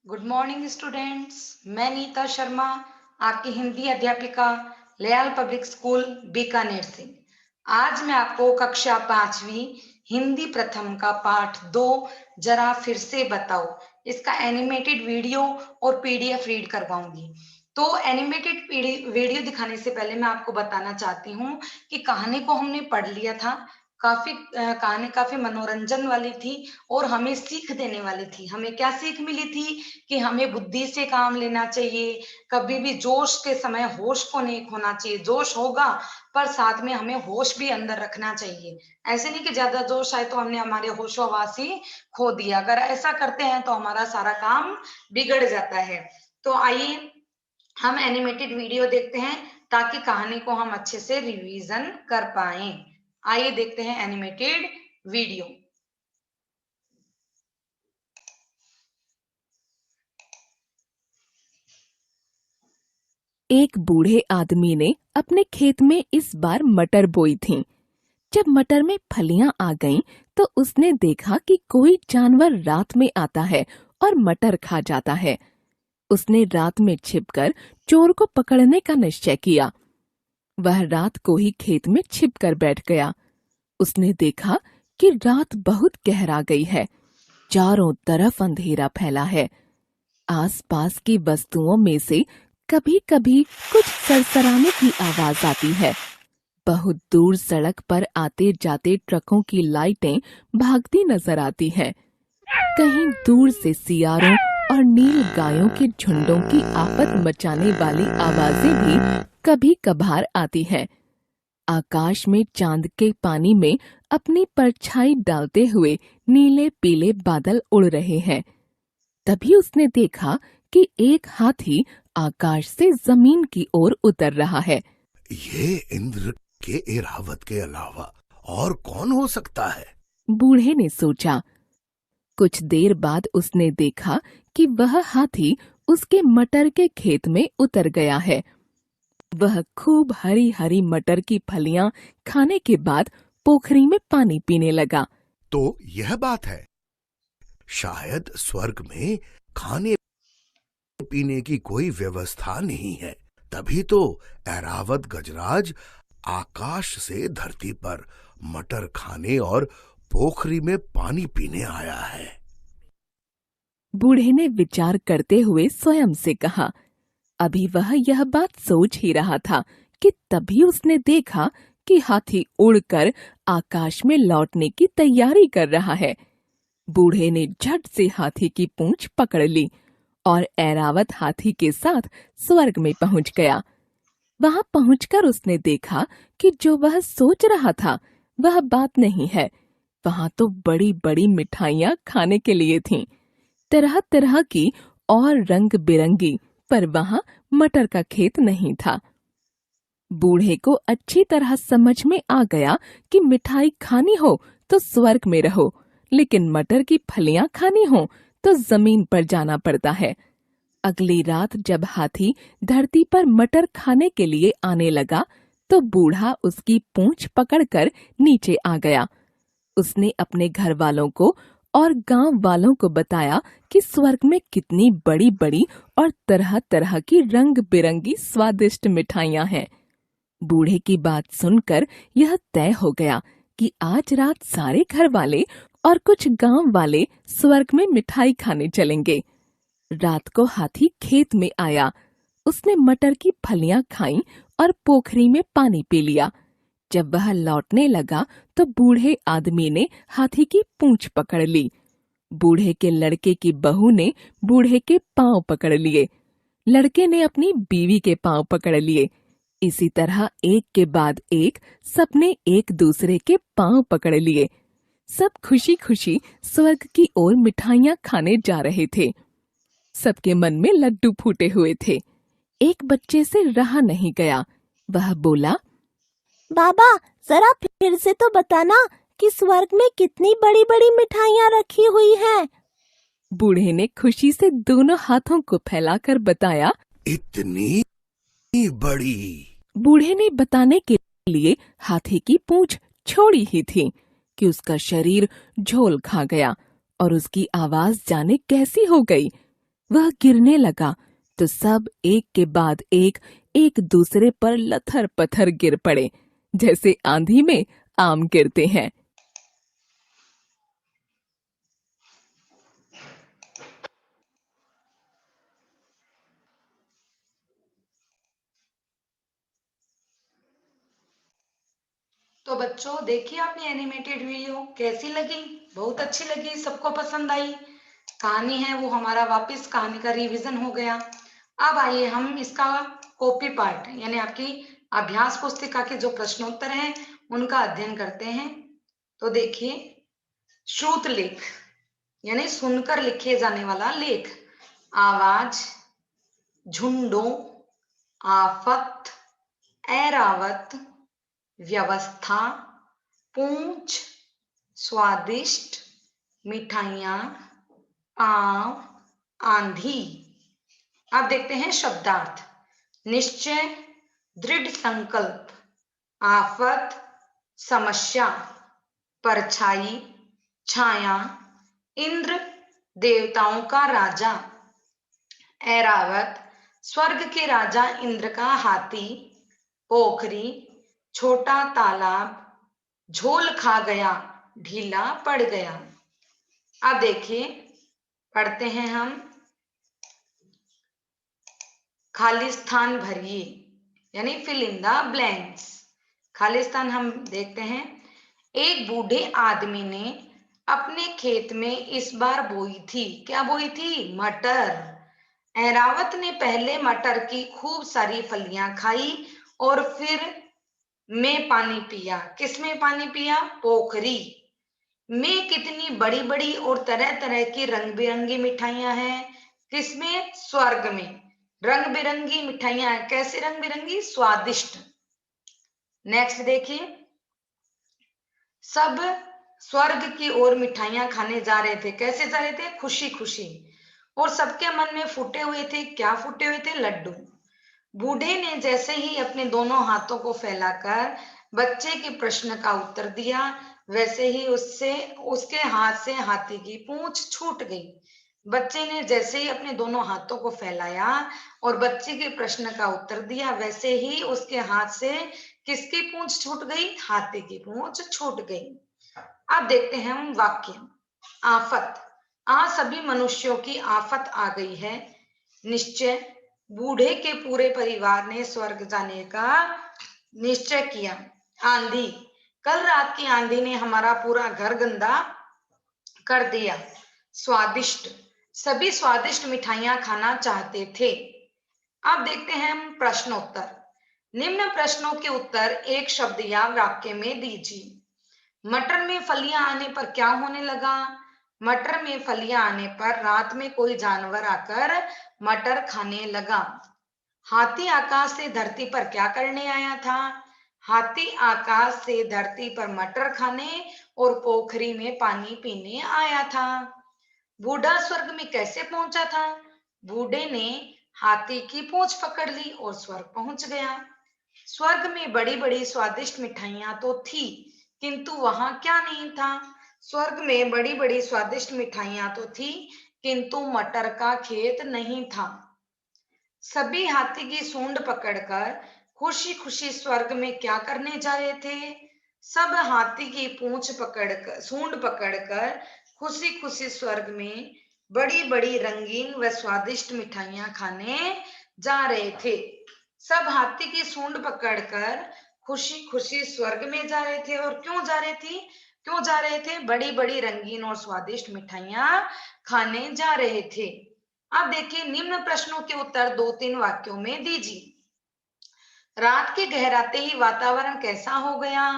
Good morning students. मैं नीता शर्मा, आपकी हिंदी अध्यापिका, लयाल पब्लिक स्कूल बीकानेर से। आज मैं आपको कक्षा 5वीं हिंदी प्रथम का पाठ 2 जरा फिर से बताओ इसका एनिमेटेड वीडियो और पीडीएफ रीड करवाऊंगी। तो एनिमेटेड वीडियो दिखाने से पहले मैं आपको बताना चाहती हूँ कि कहानी को हमने पढ़ लिया था। कहानी काफी मनोरंजन वाली थी और हमें सीख देने वाली थी। हमें क्या सीख मिली थी कि हमें बुद्धि से काम लेना चाहिए, कभी भी जोश के समय होश को नहीं खोना चाहिए। जोश होगा पर साथ में हमें होश भी अंदर रखना चाहिए। ऐसे नहीं कि ज्यादा जोश आए तो हमने हमारे होशो हवास ही खो दिया। अगर ऐसा करते हैं तो हमारा सारा काम बिगड़ जाता है। तो आइए हम एनिमेटेड वीडियो देखते हैं ताकि कहानी को हम अच्छे से रिवीजन कर पाए। आइए देखते हैं एनिमेटेड वीडियो। एक बूढ़े आदमी ने अपने खेत में इस बार मटर बोई थी। जब मटर में फलियां आ गईं, तो उसने देखा कि कोई जानवर रात में आता है और मटर खा जाता है। उसने रात में छिपकर चोर को पकड़ने का निश्चय किया। वह रात को ही खेत में छिपकर बैठ गया। उसने देखा कि रात बहुत गहरा गई है। चारों तरफ अंधेरा फैला है। आसपास की वस्तुओं में से कभी-कभी कुछ सरसराने की आवाज आती है। बहुत दूर सड़क पर आते जाते ट्रकों की लाइटें भागती नजर आती हैं। कहीं दूर से सियारों और नील गायों के झुंडों की आफत मचाने वाली आवाजें भी कभी कभार आती हैं। आकाश में चांद के पानी में अपनी परछाई डालते हुए नीले पीले बादल उड़ रहे हैं। तभी उसने देखा कि एक हाथी आकाश से जमीन की ओर उतर रहा है। ये इंद्र के एरावत के अलावा और कौन हो सकता है? बूढ़े ने सोचा। कुछ देर बाद उसने देखा कि वह हाथी उसके मटर के खेत में उतर गया है। वह खूब हरी हरी मटर की फलियां खाने के बाद पोखरी में पानी पीने लगा। तो यह बात है, शायद स्वर्ग में खाने पीने की कोई व्यवस्था नहीं है, तभी तो ऐरावत गजराज आकाश से धरती पर मटर खाने और पोखरी में पानी पीने आया है। बूढ़े ने विचार करते हुए स्वयं से कहा। अभी वह यह बात सोच ही रहा था कि तभी उसने देखा कि हाथी उड़कर आकाश में लौटने की तैयारी कर रहा है। बूढ़े ने झट से हाथी की पूंछ पकड़ ली और ऐरावत हाथी के साथ स्वर्ग में पहुंच गया। वहां पहुंचकर उसने देखा कि जो वह सोच रहा था वह बात नहीं है। वहां तो बड़ी बड़ी मिठाइयां खाने के लिए थीं, तरह तरह की और रंग बिरंगी, पर वहां मटर का खेत नहीं था। बूढ़े को अच्छी तरह समझ में आ गया कि मिठाई खानी हो तो स्वर्ग में रहो, लेकिन मटर की फलियां खानी हो तो जमीन पर जाना पड़ता है। अगली रात जब हाथी धरती पर मटर खाने के लिए आने लगा, तो बूढ़ा उसकी पूंछ पकड़कर नीचे आ गया। उसने अपने घर वालों को और गांव वालों को बताया कि स्वर्ग में कितनी बड़ी बड़ी और तरह तरह की रंग बिरंगी स्वादिष्ट मिठाइयां हैं। बूढ़े की बात सुनकर यह तय हो गया कि आज रात सारे घर वाले और कुछ गांव वाले स्वर्ग में मिठाई खाने चलेंगे। रात को हाथी खेत में आया। उसने मटर की फलियां खाईं और पोखरी में पानी पी लिया। जब वह लौटने लगा तो बूढ़े आदमी ने हाथी की पूंछ पकड़ ली। बूढ़े के लड़के की बहू ने बूढ़े के पांव पकड़ लिए। लड़के ने अपनी बीवी के पांव पकड़ लिए। इसी तरह एक के बाद एक सबने एक दूसरे के पांव पकड़ लिए। सब खुशी खुशी स्वर्ग की ओर मिठाइयां खाने जा रहे थे। सबके मन में लड्डू फूटे हुए थे। एक बच्चे से रहा नहीं गया। वह बोला, बाबा, जरा फिर से तो बताना कि स्वर्ग में कितनी बड़ी बड़ी मिठाइयाँ रखी हुई हैं। बूढ़े ने खुशी से दोनों हाथों को फैलाकर बताया। इतनी बड़ी। बूढ़े ने बताने के लिए हाथी की पूंछ छोड़ी ही थी कि उसका शरीर झोल खा गया और उसकी आवाज जाने कैसी हो गई। वह गिरने लगा तो सब एक के बाद एक दूसरे पर लथर पथर गिर पड़े, जैसे आंधी में आम गिरते हैं। तो बच्चों देखिए आपने एनिमेटेड वीडियो कैसी लगी? बहुत अच्छी लगी, सबको पसंद आई। कहानी है वो हमारा वापस कहानी का रिवीजन हो गया। अब आइए हम इसका कॉपी पार्ट यानी आपकी अभ्यास पुस्तिका के जो प्रश्नोत्तर हैं उनका अध्ययन करते हैं। तो देखिए, श्रुत लेख यानी सुनकर लिखे जाने वाला लेख, आवाज, झुंडों, आफत, ऐरावत, व्यवस्था, पूंछ, स्वादिष्ट, मिठाइयाँ, पांव, आंधी। अब देखते हैं शब्दार्थ। निश्चय, दृढ़ संकल्प, आफत, समस्या, परछाई, छाया, इंद्र, देवताओं का राजा, ऐरावत, स्वर्ग के राजा इंद्र का हाथी, पोखरी, छोटा तालाब, झोल खा गया, ढीला पड़ गया। अब देखिए, पढ़ते हैं हम। खाली स्थान भरिए यानी फिल इन द ब्लैंक्स। खाली स्थान हम देखते हैं। एक बूढ़े आदमी ने अपने खेत में इस बार बोई थी, क्या बोई थी? मटर। ऐरावत ने पहले मटर की खूब सारी फलियां खाई और फिर में पानी पिया। किसमें पानी पिया? पोखरी में। कितनी बड़ी बड़ी और तरह तरह की रंग बिरंगी मिठाइयां हैं? किसमें? स्वर्ग में। रंग बिरंगी मिठाइयां, कैसे रंग बिरंगी? स्वादिष्ट। नेक्स्ट देखिए, सब स्वर्ग की ओर मिठाइयां खाने जा रहे थे। कैसे जा रहे थे? खुशी खुशी। और सबके मन में फूटे हुए थे, क्या फूटे हुए थे? लड्डू। बूढ़े ने जैसे ही अपने दोनों हाथों को फैलाकर बच्चे के प्रश्न का उत्तर दिया, वैसे ही उसके हाथ से हाथी की पूंछ छूट गई। बच्चे ने जैसे ही अपने दोनों हाथों को फैलाया और बच्चे के प्रश्न का उत्तर दिया, वैसे ही उसके हाथ से किसकी पूंछ छूट गई? हाथी की पूंछ छूट गई। अब देखते हैं हम वाक्य। आफत, आज सभी मनुष्यों की आफत आ गई है। निश्चय, बूढ़े के पूरे परिवार ने स्वर्ग जाने का निश्चय किया। आंधी, कल रात की आंधी ने हमारा पूरा घर गंदा कर दिया। स्वादिष्ट, सभी स्वादिष्ट मिठाइयां खाना चाहते थे। अब देखते हैं हम प्रश्नोत्तर। निम्न प्रश्नों के उत्तर एक शब्द या वाक्य में दीजिए। मटर में फलियां आने पर क्या होने लगा? मटर में फलियां आने पर रात में कोई जानवर आकर मटर खाने लगा। हाथी आकाश से धरती पर क्या करने आया था? हाथी आकाश से धरती पर मटर खाने और पोखरी में पानी पीने आया था। बूढ़ा स्वर्ग में कैसे पहुंचा था? बूढ़े ने हाथी की पूंछ पकड़ ली और स्वर्ग पहुंच गया। स्वर्ग में बड़ी बड़ी स्वादिष्ट मिठाइयां तो थी, किंतु वहां क्या नहीं था? स्वर्ग में बड़ी बड़ी स्वादिष्ट मिठाइयां तो थी, किंतु मटर का खेत नहीं था। सभी हाथी की सूंड पकड़कर खुशी खुशी स्वर्ग में क्या करने जा रहे थे? सब हाथी की पूंछ पकड़कर, सूंड पकड़कर खुशी खुशी स्वर्ग में बड़ी बड़ी रंगीन व स्वादिष्ट मिठाइयां खाने जा रहे थे। सब हाथी की सूंड पकड़कर खुशी खुशी स्वर्ग में जा रहे थे। और क्यों जा रहे थे? क्यों जा रहे थे? बड़ी बड़ी रंगीन और स्वादिष्ट मिठाइयां खाने जा रहे थे। अब देखिए, निम्न प्रश्नों के उत्तर 2-3 वाक्यों में दीजिए। रात के गहराते ही वातावरण कैसा हो गया?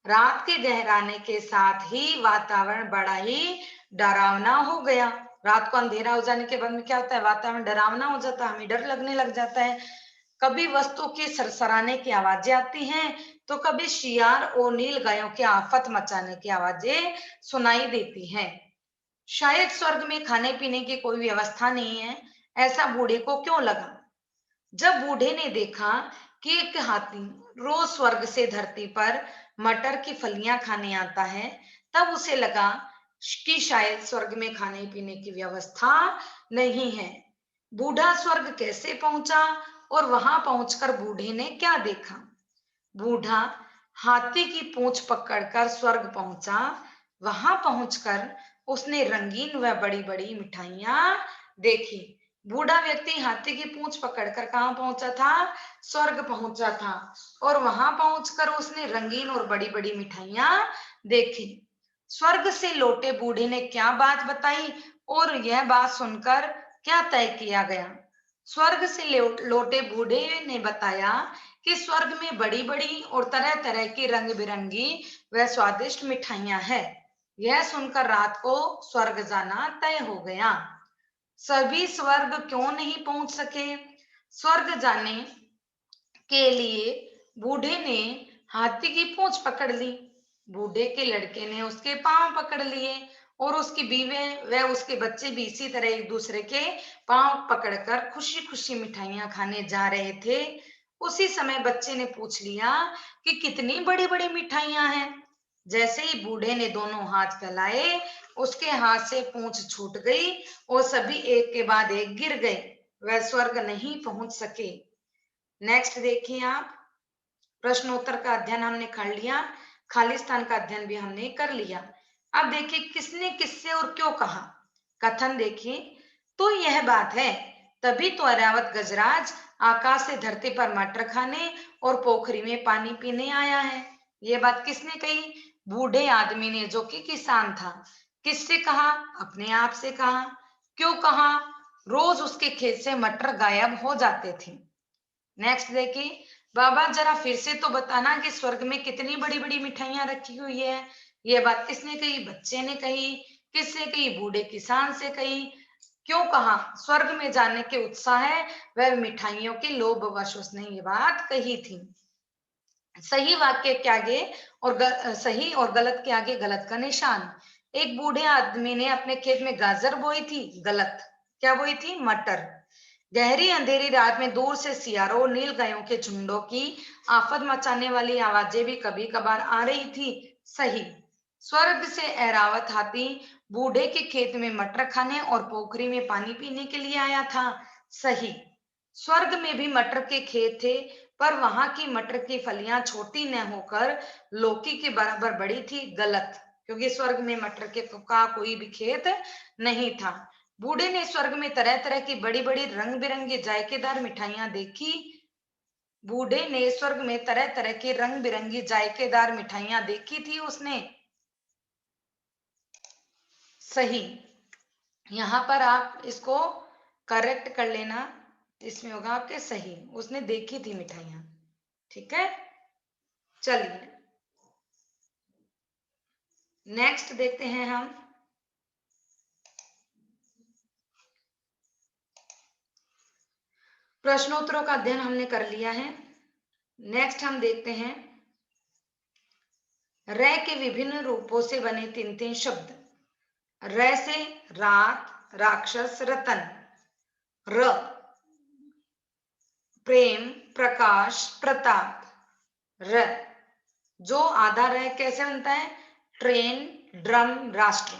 रात के गहराने के साथ ही वातावरण बड़ा ही डरावना हो गया। रात को अंधेरा हो जाने के बाद में क्या होता है? वातावरण डरावना हो जाता है, हमें डर लगने लग जाता है। कभी वस्तु के सरसराने की आवाजें आती हैं, तो कभी शियार और नीलगायों की आफत मचाने की आवाजें सुनाई देती हैं। शायद स्वर्ग में खाने पीने की कोई व्यवस्था नहीं है, ऐसा बूढ़े को क्यों लगा? जब बूढ़े ने देखा कि एक हाथी रोज स्वर्ग से धरती पर मटर की फलियां खाने आता है, तब उसे लगा कि शायद स्वर्ग में खाने पीने की व्यवस्था नहीं है। बूढ़ा स्वर्ग कैसे पहुंचा और वहां पहुंचकर बूढ़े ने क्या देखा? बूढ़ा हाथी की पूंछ पकड़कर स्वर्ग पहुंचा। वहां पहुंचकर उसने रंगीन व बड़ी बड़ी मिठाइयां देखी। बूढ़ा व्यक्ति हाथी की पूंछ पकड़कर कहाँ पहुंचा था? स्वर्ग पहुंचा था। और वहां पहुंचकर उसने रंगीन और बड़ी बड़ी मिठाइयां देखी। स्वर्ग से लौटे बूढ़े ने क्या बात बताई और यह बात सुनकर क्या तय किया गया? स्वर्ग से लौटे बूढ़े ने बताया कि स्वर्ग में बड़ी बड़ी और तरह तरह की रंग बिरंगी व स्वादिष्ट मिठाइयां हैं। यह सुनकर रात को स्वर्ग जाना तय हो गया। सभी स्वर्ग क्यों नहीं पहुंच सके? स्वर्ग जाने के लिए बूढ़े ने हाथी की पूंछ पकड़ ली। बूढ़े के लड़के ने उसके पांव पकड़ लिए और उसकी बीवी व उसके बच्चे भी इसी तरह एक दूसरे के पांव पकड़कर खुशी खुशी मिठाइयां खाने जा रहे थे। उसी समय बच्चे ने पूछ लिया कि कितनी बड़ी बड़ी मिठाइयां हैं। जैसे ही बूढ़े ने दोनों हाथ फैलाए, उसके हाथ से पूंछ छूट गई और सभी एक के बाद एक गिर गए। वह स्वर्ग नहीं पहुंच सके। नेक्स्ट देखिए आप, प्रश्नोत्तर का अध्ययन हमने कर लिया, खालिस्तान का अध्ययन भी हमने कर लिया। अब देखिए किसने किससे और क्यों कहा। कथन देखिए, तो यह बात है, तभी तो ऐरावत गजराज आकाश से धरती पर मटर खाने और पोखरी में पानी पीने आया है। ये बात किसने कही? बूढ़े आदमी ने, जो कि किसान था। किससे कहा? अपने आप से कहा। क्यों कहा? रोज उसके खेत से मटर गायब हो जाते थे। नेक्स्ट देखिए, बाबा जरा फिर से तो बताना कि स्वर्ग में कितनी बड़ी बड़ी मिठाइयां रखी हुई है। ये बात किसने कही? बच्चे ने कही। किससे कही? बूढ़े किसान से कही। क्यों कहा? स्वर्ग में जाने के उत्साह है वह मिठाइयों के लोभवश उसने ये बात कही थी। सही वाक्य के आगे और सही और गलत के आगे गलत का निशान। एक बूढ़े आदमी ने अपने खेत में गाजर बोई थी। गलत। क्या बोई थी? मटर। गहरी अंधेरी रात में दूर से सियारों और नील गायों के झुंडों की आफत मचाने वाली आवाजें भी कभी कभार आ रही थी। सही। स्वर्ग से ऐरावत हाथी बूढ़े के खेत में मटर खाने और पोखरी में पानी पीने के लिए आया था। सही। स्वर्ग में भी मटर के खेत थे, पर वहां की मटर की फलियां छोटी न होकर लौकी के बराबर बड़ी थी। गलत, क्योंकि स्वर्ग में मटर के का कोई भी खेत नहीं था। बूढ़े ने स्वर्ग में तरह तरह की बड़ी बड़ी रंग बिरंगी जायकेदार मिठाइयां देखी। बूढ़े ने स्वर्ग में तरह तरह की रंग बिरंगी जायकेदार मिठाइयां देखी थी उसने। सही। यहाँ पर आप इसको करेक्ट कर लेना, इसमें होगा आपके सही। उसने देखी थी मिठाइयां। ठीक है, चलिए नेक्स्ट देखते हैं हम। प्रश्नोत्तरों का अध्ययन हमने कर लिया है। नेक्स्ट हम देखते हैं र के विभिन्न रूपों से बने तीन तीन शब्द। र से रात, राक्षस, रतन। र प्रेम, प्रकाश, प्रताप। र जो आधा र कैसे बनता है? ट्रेन, ड्रम, राष्ट्र।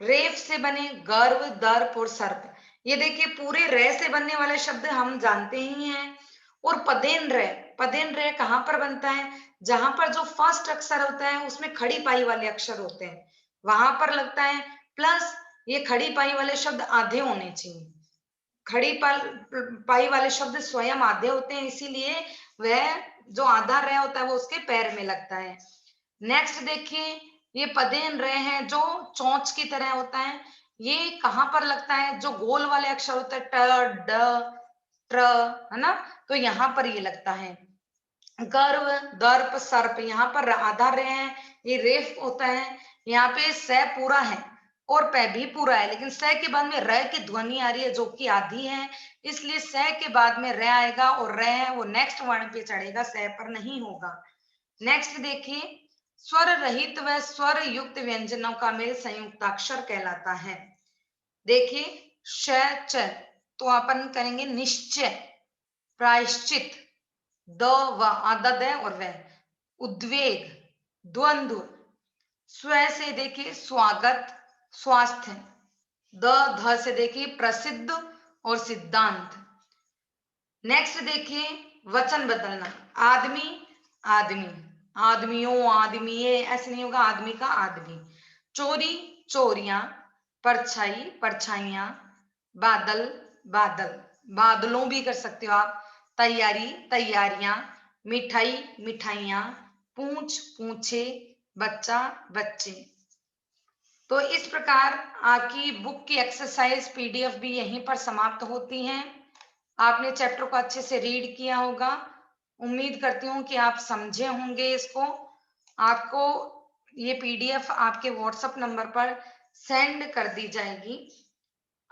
रेफ से बने गर्व, दर्प और सर्प। ये देखिए पूरे रे से बनने वाले शब्द हम जानते ही हैं। और पदेन रे, पदेन रे कहां पर बनता है? जहां पर जो फर्स्ट अक्षर होता है उसमें खड़ी पाई वाले अक्षर होते हैं, वहां पर लगता है। प्लस ये खड़ी पाई वाले शब्द आधे होने चाहिए। खड़ी पाई वाले शब्द स्वयं आधे होते हैं, इसीलिए वह जो आधा रे होता है वो उसके पैर में लगता है। नेक्स्ट देखिए, ये पदेन रे हैं जो चोंच की तरह होता है। ये कहां पर लगता है? जो गोल वाले अक्षर होते हैं, ट, ड, ट्र, है ना, तो यहाँ पर ये लगता है। गर्व, दर्प, सर्प, यहाँ पर आधा रे है, ये रेफ होता है। यहाँ पे स पूरा है और पै भी पूरा है, लेकिन स के बाद में र की ध्वनि आ रही है जो कि आधी है, इसलिए स के बाद में र आएगा और र है वो नेक्स्ट वर्ण पे चढ़ेगा, स पर नहीं होगा। नेक्स्ट देखिए, स्वर रहित व स्वर युक्त व्यंजनों का मेल संयुक्ताक्षर कहलाता है। देखिए श, च, तो अपन करेंगे निश्चय, प्रायश्चित, द व आधा द और वह, उद्वेग, द्वंद्व। स्व से देखिए स्वागत, स्वास्थ्य। द ध से देखिए प्रसिद्ध और सिद्धांत। नेक्स्ट देखिए, वचन बदलना। आदमी, आदमी, आदमियों, आदमीये, ऐसे नहीं होगा, आदमी का आदमी। चोरी, चोरियां। परछाई, परछाइयां। बादल, बादल, बादलों भी कर सकते हो आप। तैयारी, तैयारियां। मिठाई, मिठाइयां। पूंछ, पूछे। बच्चा, बच्चे। तो इस प्रकार आपकी बुक की एक्सरसाइज पीडीएफ भी यहीं पर समाप्त होती हैं। आपने चैप्टर को अच्छे से रीड किया होगा। उम्मीद करती हूँ कि आप समझे होंगे इसको। आपको ये पीडीएफ आपके व्हाट्सएप नंबर पर सेंड कर दी जाएगी।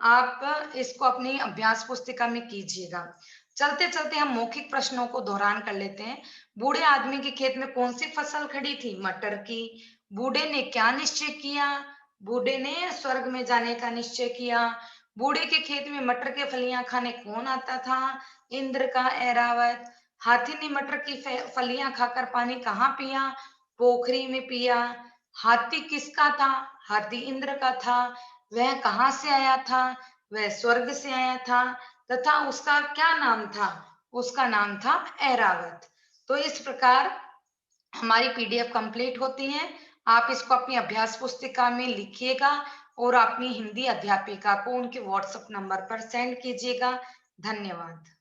आप इसको अपनी अभ्यास पुस्तिका में कीजिएगा। चलते चलते हम मौखिक प्रश्नों को दोहरान कर लेते हैं। बूढ़े आदमी के खेत में कौन सी फसल खड़ी थी? मटर की। बूढ़े ने क्या निश्चय किया? बूढ़े ने स्वर्ग में जाने का निश्चय किया। बूढ़े के खेत में मटर के फलियां खाने कौन आता था? इंद्र का ऐरावत। हाथी ने मटर की फलियां खाकर पानी कहाँ पिया? पोखरी में पिया। हाथी किसका था? हाथी इंद्र का था। वह कहाँ से आया था? वह स्वर्ग से आया था। तथा उसका क्या नाम था? उसका नाम था ऐरावत। तो इस प्रकार हमारी पीडीएफ कंप्लीट होती है। आप इसको अपनी अभ्यास पुस्तिका में लिखिएगा और अपनी हिंदी अध्यापिका को उनके व्हाट्सएप नंबर पर सेंड कीजिएगा। धन्यवाद।